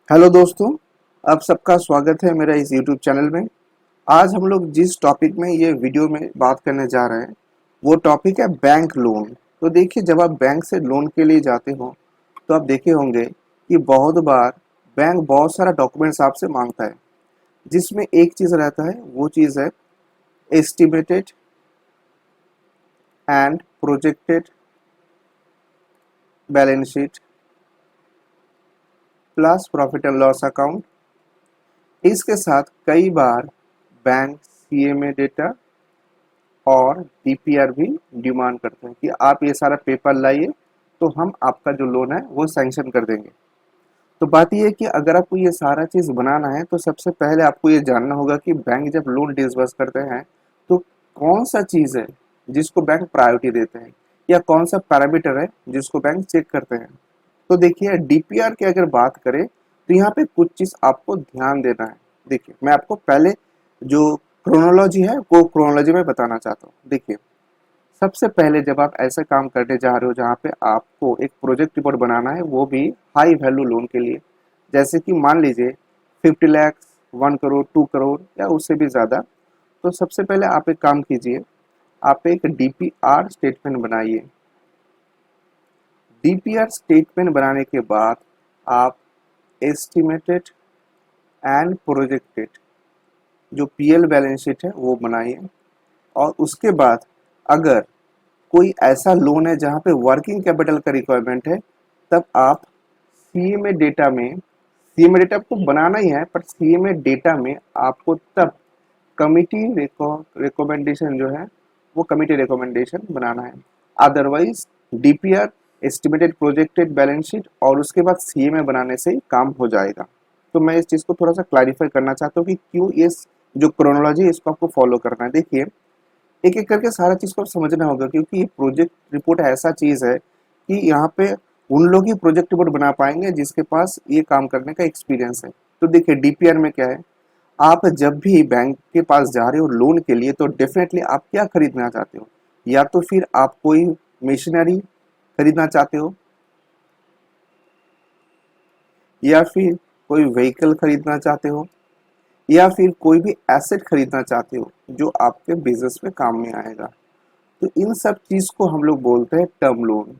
Hello दोस्तों, आप सबका स्वागत है मेरा इस यूट्यूब चैनल में। आज हम लोग जिस टॉपिक में ये वीडियो में बात करने जा रहे हैं वो टॉपिक है बैंक लोन। तो देखिए, जब आप बैंक से लोन के लिए जाते हो तो आप देखे होंगे कि बहुत बार बैंक बहुत सारा डॉक्यूमेंट्स आपसे मांगता है, जिसमें एक चीज़ रहता है, वो चीज़ है estimated and projected balance sheet plus profit and loss account. इसके साथ कई बार बैंक सीएमए डेटा और डीपीआर भी डिमांड करते हैं कि आप ये सारा पेपर लाइए तो हम आपका जो लोन है वो सैंक्शन कर देंगे। तो बात ये है कि अगर आपको ये सारा चीज़ बनाना है तो सबसे पहले आपको ये जानना होगा कि बैंक जब लोन डिसबर्स करते हैं तो कौन सा चीज़ है जिसको बैंक प्रायोरिटी देते हैं, या कौन सा पैरामीटर है जिसको बैंक चेक करते हैं। तो देखिए, डीपीआर की अगर बात करें तो यहाँ पे कुछ चीज़ आपको ध्यान देना है। देखिए, मैं आपको पहले जो क्रोनोलॉजी है वो क्रोनोलॉजी में बताना चाहता हूँ। देखिए, सबसे पहले जब आप ऐसे काम करने जा रहे हो जहाँ पे आपको एक प्रोजेक्ट रिपोर्ट बनाना है, वो भी हाई वैल्यू लोन के लिए, जैसे कि मान लीजिए 50 लाख, 1 करोड़, 2 करोड़ या उससे भी ज़्यादा। तो सबसे पहले आप एक काम कीजिए, आप एक डीपीआर स्टेटमेंट बनाइए। डीपीआर स्टेटमेंट बनाने के बाद आप एस्टिमेटेड एंड प्रोजेक्टेड जो पीएल बैलेंस शीट है वो बनाइए। और उसके बाद अगर कोई ऐसा लोन है जहाँ पे वर्किंग कैपिटल का रिक्वायरमेंट है, तब आप सीएमए डेटा में, सीएमए डेटा आपको बनाना ही है, पर सीएमए डेटा में आपको तब कमिटी रिकमेंडेशन जो है वो कमिटी रिकमेंडेशन बनाना है। Otherwise DPR, estimated projected balance sheet और उसके बाद सीएमए बनाने से ही काम हो जाएगा। तो मैं इस चीज़ को थोड़ा सा क्लैरिफाई करना चाहता हूँ कि क्यों ये जो क्रोनोलॉजी है इसको आपको फॉलो करना है। देखिए, एक एक करके सारा चीज़ को समझना होगा, क्योंकि ये प्रोजेक्ट रिपोर्ट ऐसा चीज़ है कि यहाँ पे उन लोग ही प्रोजेक्ट रिपोर्ट बना पाएंगे जिसके पास ये काम करने का एक्सपीरियंस है। तो देखिए, डीपीआर में क्या है, आप जब भी बैंक के पास जा रहे हो लोन के लिए तो डेफिनेटली आप क्या खरीदना चाहते हो, या तो फिर आप कोई मशीनरी खरीदना चाहते हो, या फिर कोई व्हीकल खरीदना चाहते हो, या फिर कोई भी एसेट खरीदना चाहते हो जो आपके बिजनेस में काम में आएगा। तो इन सब चीज को हम लोग बोलते हैं टर्म लोन।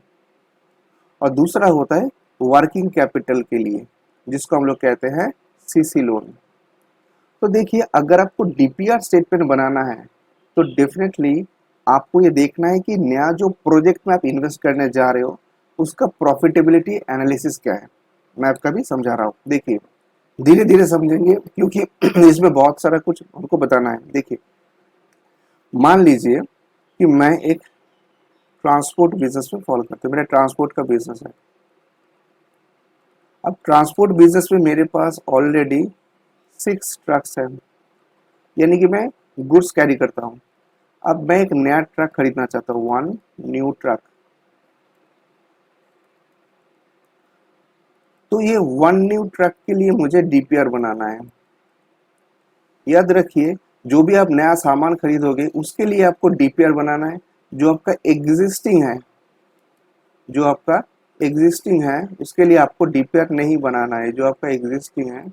और दूसरा होता है वर्किंग कैपिटल के लिए, जिसको हम लोग कहते हैं सीसी लोन। तो देखिए, अगर आपको डीपीआर स्टेटमेंट बनाना है तो डेफिनेटली आपको ये देखना है कि नया जो प्रोजेक्ट में आप इन्वेस्ट करने जा रहे हो उसका प्रॉफिटेबिलिटी एनालिसिस क्या है। मैं आपका भी समझा रहा हूँ, देखिए धीरे धीरे समझेंगे क्योंकि इसमें बहुत सारा कुछ हमको बताना है। देखिए, मान लीजिए कि मैं एक ट्रांसपोर्ट बिजनेस में फॉलो करते हैं, मेरा ट्रांसपोर्ट का बिजनेस है। अब ट्रांसपोर्ट बिजनेस में मेरे पास ऑलरेडी 6 ट्रक्स हैं, यानी कि मैं गुड्स कैरी करता हूँ। अब मैं एक नया ट्रक खरीदना चाहता हूँ, 1 न्यू ट्रक। तो ये 1 न्यू ट्रक के लिए मुझे डीपीआर बनाना है। याद रखिए, जो भी आप नया सामान खरीदोगे उसके लिए आपको डीपीआर बनाना है। जो आपका एग्जिस्टिंग है, जो आपका एग्जिस्टिंग है उसके लिए आपको डीपीआर नहीं बनाना है। जो आपका एग्जिस्टिंग है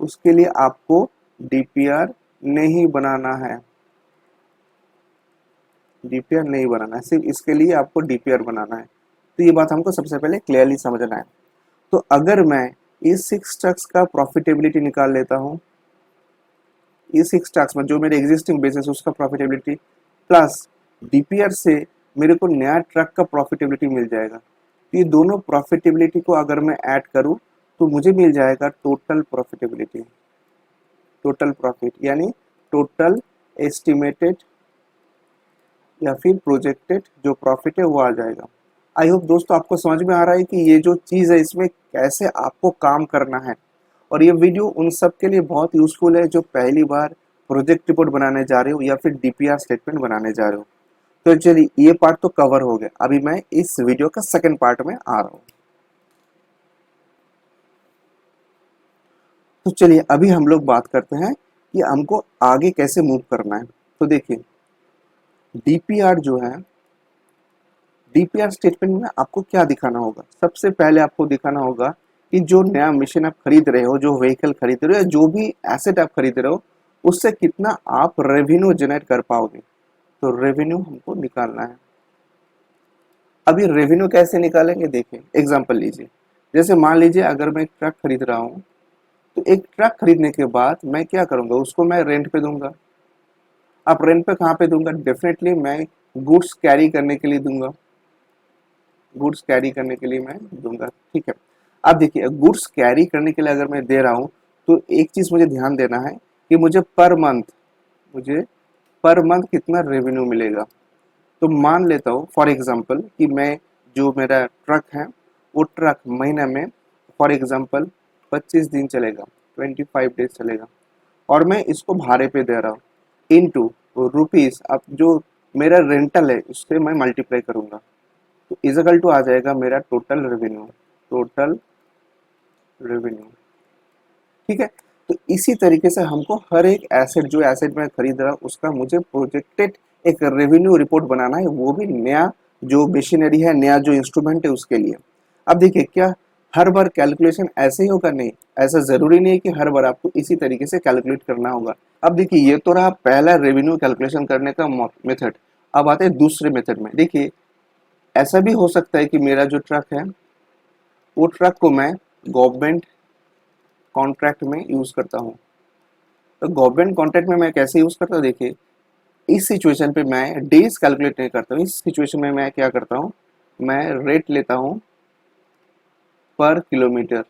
उसके लिए आपको डीपीआर नहीं बनाना है, डीपीआर नहीं बनाना है, सिर्फ इसके लिए आपको डीपीआर बनाना है। तो ये बात हमको सबसे पहले क्लियरली समझना है। तो अगर मैं इस 6 ट्रक्स का प्रॉफिटेबिलिटी निकाल लेता हूँ, इस 6 ट्रक्स में जो मेरे एग्जिस्टिंग बिजनेस उसका प्रॉफिटेबिलिटी प्लस डीपीआर से मेरे को नया ट्रक का प्रॉफिटेबिलिटी मिल जाएगा। तो ये दोनों प्रॉफिटेबिलिटी को अगर मैं ऐड करूँ तो मुझे मिल जाएगा टोटल प्रॉफिटेबिलिटी, टोटल प्रॉफिट, यानी टोटल एस्टिमेटेड या फिर प्रोजेक्टेड जो प्रॉफिट है वो आ जाएगा। आई होप दोस्तों आपको समझ में आ रहा है कि ये जो चीज़ है इसमें कैसे आपको काम करना है। और ये वीडियो उन सब के लिए बहुत यूजफुल है जो पहली बार प्रोजेक्ट रिपोर्ट बनाने जा रहे हो या फिर डीपीआर स्टेटमेंट बनाने जा रहे हो। तो चलिए, ये पार्ट तो कवर हो गया, अभी मैं इस वीडियो का सेकंड पार्ट में आ रहा हूँ। तो चलिए, अभी हम लोग बात करते हैं कि हमको आगे कैसे मूव करना है। तो देखिए, डीपीआर जो है, डीपीआर स्टेटमेंट में आपको क्या दिखाना होगा, सबसे पहले आपको दिखाना होगा कि जो नया मशीन आप खरीद रहे हो, जो व्हीकल खरीद रहे हो, या जो भी एसेट आप खरीद रहे हो, उससे कितना आप रेवेन्यू जनरेट कर पाओगे। तो रेवेन्यू हमको निकालना है। अब ये रेवेन्यू कैसे निकालेंगे, देखिए एग्जांपल लीजिए। जैसे मान लीजिए अगर मैं एक ट्रक खरीद रहा हूँ, तो एक ट्रक खरीदने के बाद मैं क्या करूँगा, उसको मैं रेंट पे दूंगा। अब रेंट पे कहाँ पे दूंगा, डेफिनेटली मैं गुड्स कैरी करने के लिए दूंगा, गुड्स कैरी करने के लिए मैं दूंगा, ठीक है। अब देखिए गुड्स कैरी करने के लिए अगर मैं दे रहा हूँ, तो एक चीज मुझे ध्यान देना है कि मुझे पर मंथ कितना रेवेन्यू मिलेगा। तो मान लेता हूँ फॉर एग्जांपल कि मैं, जो मेरा ट्रक है, वो ट्रक महीने में फॉर एग्जांपल 25 दिन चलेगा, 25 डेज चलेगा, और मैं इसको भाड़े पे दे रहा हूँ, इनटू रुपीस, अब जो मेरा रेंटल है उससे मैं मल्टीप्लाई करूंगा, तो इजकल टू आ जाएगा मेरा टोटल रेवेन्यू, टोटल रेवेन्यू, ठीक है। तो इसी तरीके से हमको हर एक एसेट, जो एसेट मैं खरीद रहा हूँ, उसका मुझे प्रोजेक्टेड एक रेवेन्यू रिपोर्ट बनाना है, वो भी नया जो मशीनरी है, नया जो इंस्ट्रूमेंट है उसके लिए। अब देखिए क्या हर बार कैलकुलेशन ऐसे ही होगा, नहीं, ऐसा जरूरी नहीं है कि हर बार आपको इसी तरीके से कैलकुलेट करना होगा। अब देखिए ये तो रहा पहला रेवेन्यू कैलकुलेशन करने का मेथड। अब आते हैं दूसरे मेथड में। देखिए ऐसा भी हो सकता है कि मेरा जो ट्रक है, वो ट्रक को मैं गवर्नमेंट कॉन्ट्रैक्ट में यूज करता हूँ। तो गवर्नमेंट कॉन्ट्रैक्ट में मैं कैसे यूज करता हूँ, देखिए इस सिचुएशन पे मैं डेज कैलकुलेट नहीं करता हूँ। इस सिचुएशन में मैं क्या करता हूँ, मैं रेट लेता हूँ पर किलोमीटर।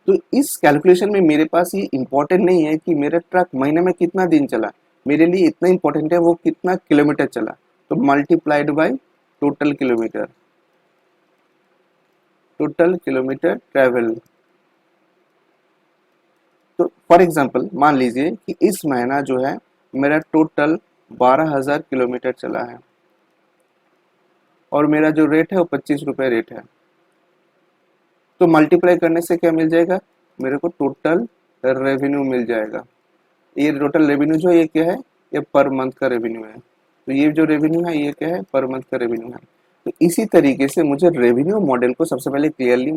तो इस कैलकुलेशन में मेरे पास ये इंपॉर्टेंट नहीं है कि मेरा ट्रक महीने में कितना दिन चला, मेरे लिए इतना इंपॉर्टेंट है वो कितना किलोमीटर चला। तो multiplied by total kilometre, total kilometre travel. तो फॉर एग्जांपल मान लीजिए कि इस महीना जो है मेरा टोटल 12,000 किलोमीटर चला है, और मेरा जो रेट है वो 25 रुपये रेट है। तो मल्टीप्लाई करने से क्या मिल जाएगा, मेरे को टोटल रेवेन्यू मिल जाएगा। ये टोटल रेवेन्यू जो ये क्या है, ये पर मंथ का रेवेन्यू है। तो ये जो रेवेन्यू है ये क्या है, पर मंथ का रेवेन्यू है। तो इसी तरीके से मुझे रेवेन्यू मॉडल को सबसे पहले क्लियरली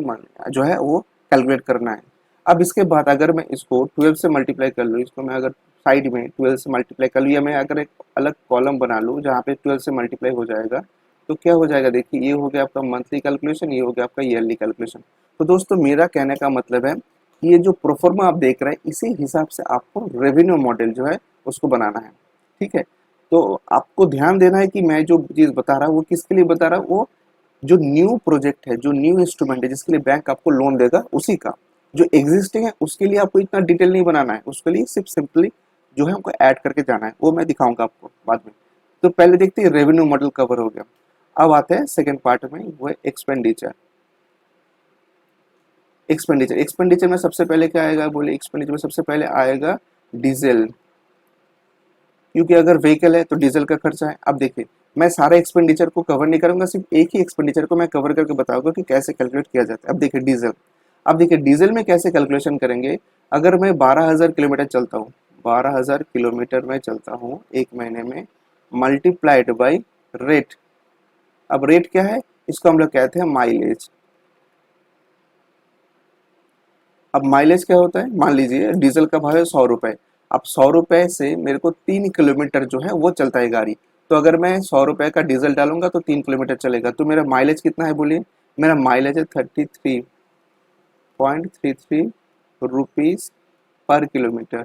जो है वो कैलकुलेट करना है। अब इसके बाद अगर मैं इसको 12 से मल्टीप्लाई कर लूँ, इसको मैं अगर साइड में 12 से मल्टीप्लाई कर लूँ, या मैं अगर एक अलग कॉलम बना लूँ जहाँ पे 12 से मल्टीप्लाई हो जाएगा, तो क्या हो जाएगा, देखिए ये हो गया आपका मंथली कैलकुलेशन, ये हो गया आपका ईयरली कैलकुलेशन। तो दोस्तों मेरा कहने का मतलब है कि ये जो प्रोफॉर्मा आप देख रहे हैं, इसी हिसाब से आपको रेवेन्यू मॉडल जो है उसको बनाना है, ठीक है। तो आपको ध्यान देना है कि मैं जो चीज़ बता रहा हूँ वो किसके लिए बता रहा हूँ, वो जो न्यू प्रोजेक्ट है, जो न्यू इंस्ट्रूमेंट है जिसके लिए बैंक आपको लोन देगा उसी का। जो एग्जिस्टिंग है उसके लिए आपको इतना डिटेल नहीं बनाना है, उसके लिए सिर्फ सिंपली जो है हमको ऐड करके जाना है, वो मैं दिखाऊंगा आपको बाद में। तो पहले देखते हैं रेवेन्यू मॉडल कवर हो गया। अब आते हैं सेकेंड पार्ट में, वो है एक्सपेंडिचर। एक्सपेंडिचर, एक्सपेंडिचर में सबसे पहले क्या आएगा, बोले एक्सपेंडिचर में सबसे पहले आएगा डीजल, क्योंकि अगर व्हीकल है तो डीजल का खर्चा है। अब देखिए मैं सारे एक्सपेंडिचर को कवर नहीं करूंगा, सिर्फ एक ही एक्सपेंडिचर को मैं कवर करके बताऊंगा कि कैसे कैलकुलेट किया जाता है। अब देखिए डीजल, अब देखिए डीजल में कैसे कैलकुलेशन करेंगे। अगर मैं 12,000 किलोमीटर चलता हूँ, 12,000 किलोमीटर में चलता हूँ एक महीने में, मल्टीप्लाइड बाई रेट। अब रेट क्या है, इसको हम लोग कहते हैं माइलेज। अब माइलेज क्या होता है, मान लीजिए डीजल का भाव है 100 रुपए। अब 100 रुपए से मेरे को 3 किलोमीटर जो है वो चलता है गाड़ी। तो अगर मैं 100 रुपए का डीजल डालूंगा तो 3 किलोमीटर चलेगा, तो मेरा माइलेज कितना है बोलिए, मेरा माइलेज है 33.33 रुपीज पर किलोमीटर।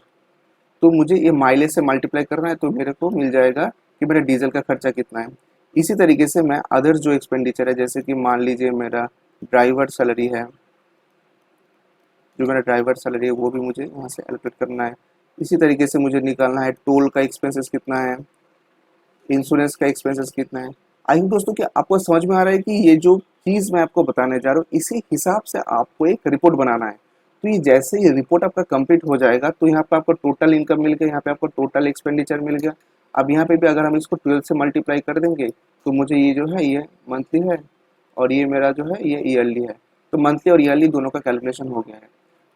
तो मुझे ये माइलेज से मल्टीप्लाई करना है, तो मेरे को मिल जाएगा कि मेरा डीजल का खर्चा कितना है। इसी तरीके से मैं अदर जो एक्सपेंडिचर है, जैसे कि मान लीजिए मेरा ड्राइवर सैलरी है, जो मेरा ड्राइवर सैलरी है वो भी मुझे यहाँ से एलोकेट करना है। इसी तरीके से मुझे निकालना है टोल का एक्सपेंसेस कितना है, इंश्योरेंस का एक्सपेंसेस कितना है। आई होप दोस्तों कि आपको समझ में आ रहा है कि ये जो चीज़ मैं आपको बताने जा रहा हूँ, इसी हिसाब से आपको एक रिपोर्ट बनाना है। तो ये जैसे ही रिपोर्ट आपका कंप्लीट हो जाएगा, तो यहाँ पे आपको टोटल इनकम मिल गया, यहाँ पे आपको टोटल एक्सपेंडिचर मिल गया। अब यहाँ पे भी अगर हम इसको 12 से मल्टीप्लाई कर देंगे, तो मुझे ये जो है ये मंथली है, और ये मेरा जो है ये ईयरली है। तो मंथली और ईयरली दोनों का कैलकुलेशन हो गया है।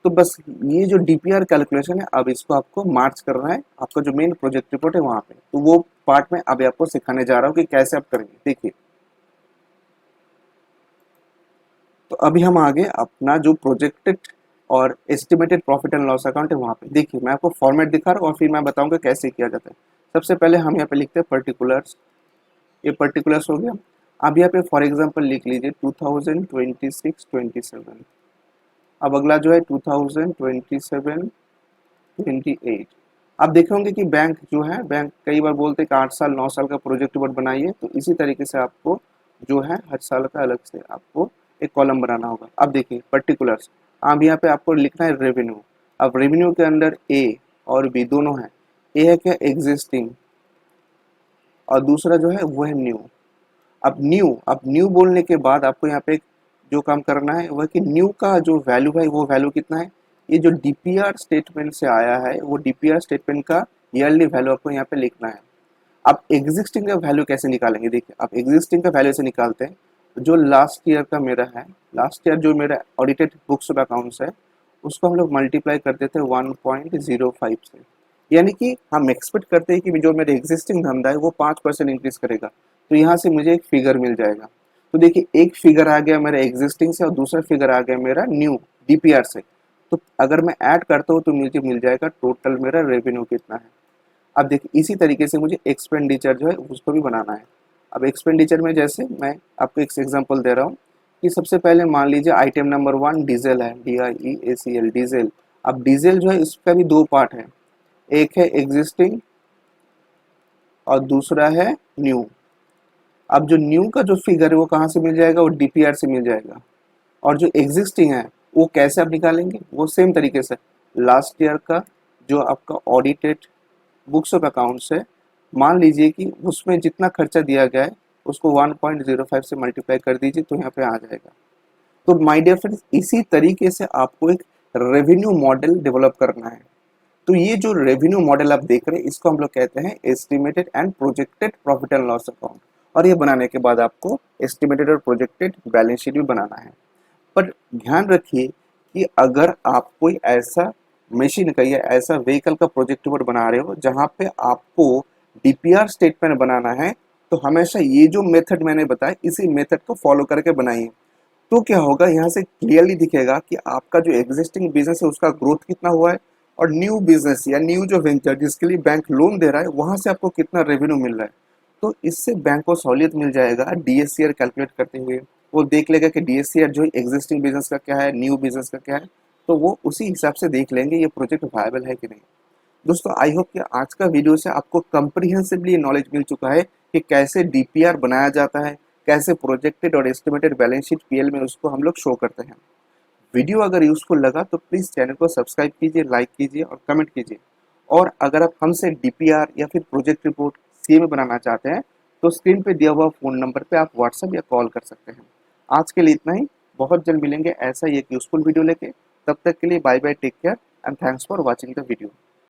तो बस ये जो डीपीआर कैलकुलेशन है, अब इसको आपको मार्च करना है आपका जो मेन प्रोजेक्ट रिपोर्ट है वहाँ पे। तो वो पार्ट में अभी आपको सिखाने जा रहा हूँ कि कैसे आप करेंगे। देखिए तो अभी हम आगे अपना जो प्रोजेक्टेड और estimated profit and loss account है वहाँ पे देखिए, मैं आपको फॉर्मेट दिखा रहा हूँ और फिर मैं बताऊंगा कैसे किया जाता है। सबसे पहले हम यहाँ पे लिखते हैं पर्टिकुलर्स, ये पर्टिकुलर्स हो गया। अब यहाँ पे फॉर एग्जांपल लिख लीजिए 2026-27। अब अगला जो है 2027-28। आप देखे होंगे कि बैंक जो है, बैंक कई बार बोलते हैं कि 8 साल 9 साल का प्रोजेक्ट रिपोर्ट बनाइए, तो इसी तरीके से आपको जो है हर साल का अलग से आपको एक कॉलम बनाना होगा। अब देखिए पर्टिकुलर्स, अब यहाँ पे आपको लिखना है रेवेन्यू। अब रेवेन्यू के अंदर ए और बी दोनों है। ए है क्या, एग्जिस्टिंग, और दूसरा जो है वो है न्यू। अब न्यू बोलने के बाद आपको यहाँ पे जो काम करना है वह कि न्यू का जो वैल्यू है वो वैल्यू कितना है, ये जो डीपीआर स्टेटमेंट से आया है वो डीपीआर स्टेटमेंट का ईयरली वैल्यू आपको यहाँ पे लिखना है। अब एग्जिस्टिंग का वैल्यू कैसे निकालेंगे, देखिए आप एग्जिस्टिंग का वैल्यू से निकालते हैं, जो लास्ट ईयर का मेरा है, लास्ट ईयर जो मेरा ऑडिटेड बुक्स ऑफ अकाउंट्स है उसको हम लोग मल्टीप्लाई कर देते हैं 1.05 से। यानी कि हम एक्सपेक्ट करते हैं कि जो मेरे एग्जिस्टिंग धंधा है वो 5% इंक्रीज करेगा, तो यहाँ से मुझे एक फिगर मिल जाएगा। तो देखिए एक फिगर आ गया मेरा एग्जिस्टिंग से और दूसरा फिगर आ गया मेरा न्यू डीपीआर से। तो अगर मैं ऐड करता हूँ तो मुझे मिल जाएगा टोटल मेरा रेवेन्यू कितना है। अब देखिए इसी तरीके से मुझे एक्सपेंडिचर जो है उसको भी बनाना है। अब एक्सपेंडिचर में जैसे मैं आपको एक एग्जांपल दे रहा हूँ कि सबसे पहले मान लीजिए आइटम नंबर 1 डीजल है, DIEACL डीजल। अब डीजल जो है इसका भी दो पार्ट है, एक है एग्जिस्टिंग और दूसरा है न्यू। अब जो न्यू का जो फिगर है वो कहाँ से मिल जाएगा, वो डीपीआर से मिल जाएगा। और जो एग्जिस्टिंग है वो कैसे आप निकालेंगे, वो सेम तरीके से लास्ट ईयर का जो आपका ऑडिटेड बुक्स ऑफ अकाउंट्स है, मान लीजिए कि उसमें जितना खर्चा दिया गया है उसको 1.05 से मल्टीप्लाई कर दीजिए तो यहाँ पे आ जाएगा। तो माय डियर फ्रेंड्स, इसी तरीके से आपको एक रेवेन्यू मॉडल डेवलप करना है। तो ये जो रेवेन्यू मॉडल आप देख रहे हैं इसको हम लोग कहते हैं estimated and projected profit and loss account. और ये बनाने के बाद आपको एस्टिमेटेड और प्रोजेक्टेड बैलेंस शीट भी बनाना है। पर ध्यान रखिए कि अगर आप कोई ऐसा मशीन का या ऐसा व्हीकल का प्रोजेक्ट रिपोर्ट बना रहे हो जहां पे आपको डीपीआर स्टेटमेंट बनाना है, तो हमेशा ये जो मेथड मैंने बताया इसी मेथड को फॉलो करके बनाइए। तो क्या होगा, यहाँ से क्लियरली दिखेगा कि आपका जो एग्जिस्टिंग बिजनेस है उसका ग्रोथ कितना हुआ है, और न्यू बिजनेस या न्यू जो वेंचर जिसके लिए बैंक लोन दे रहा है वहां से आपको कितना रेवेन्यू मिल रहा है। तो इससे बैंक को सहूलियत मिल जाएगा डीएससीआर कैलकुलेट करते हुए। वो देख लेगा कि डीएससीआर जो एग्जिस्टिंग बिजनेस का क्या है, न्यू बिजनेस का क्या है, तो वो उसी हिसाब से देख लेंगे ये प्रोजेक्ट वायबल है कि नहीं। दोस्तों आई होप कि आज का वीडियो से आपको कंप्रीहेंसिवली नॉलेज मिल चुका है कि कैसे डीपीआर बनाया जाता है, कैसे प्रोजेक्टेड और एस्टिमेटेड बैलेंस शीट पीएल में उसको हम लोग शो करते हैं। वीडियो अगर यूजफुल लगा तो प्लीज़ चैनल को सब्सक्राइब कीजिए, लाइक कीजिए और कमेंट कीजिए। और अगर आप हमसे डीपीआर या फिर प्रोजेक्ट रिपोर्ट सीए में बनाना चाहते हैं तो स्क्रीन पे दिया हुआ फ़ोन नंबर पे आप व्हाट्सएप या कॉल कर सकते हैं। आज के लिए इतना ही, बहुत जल्द मिलेंगे ऐसा ही एक यूजफुल वीडियो लेके। तब तक के लिए bye bye, take care and thanks for watching the video.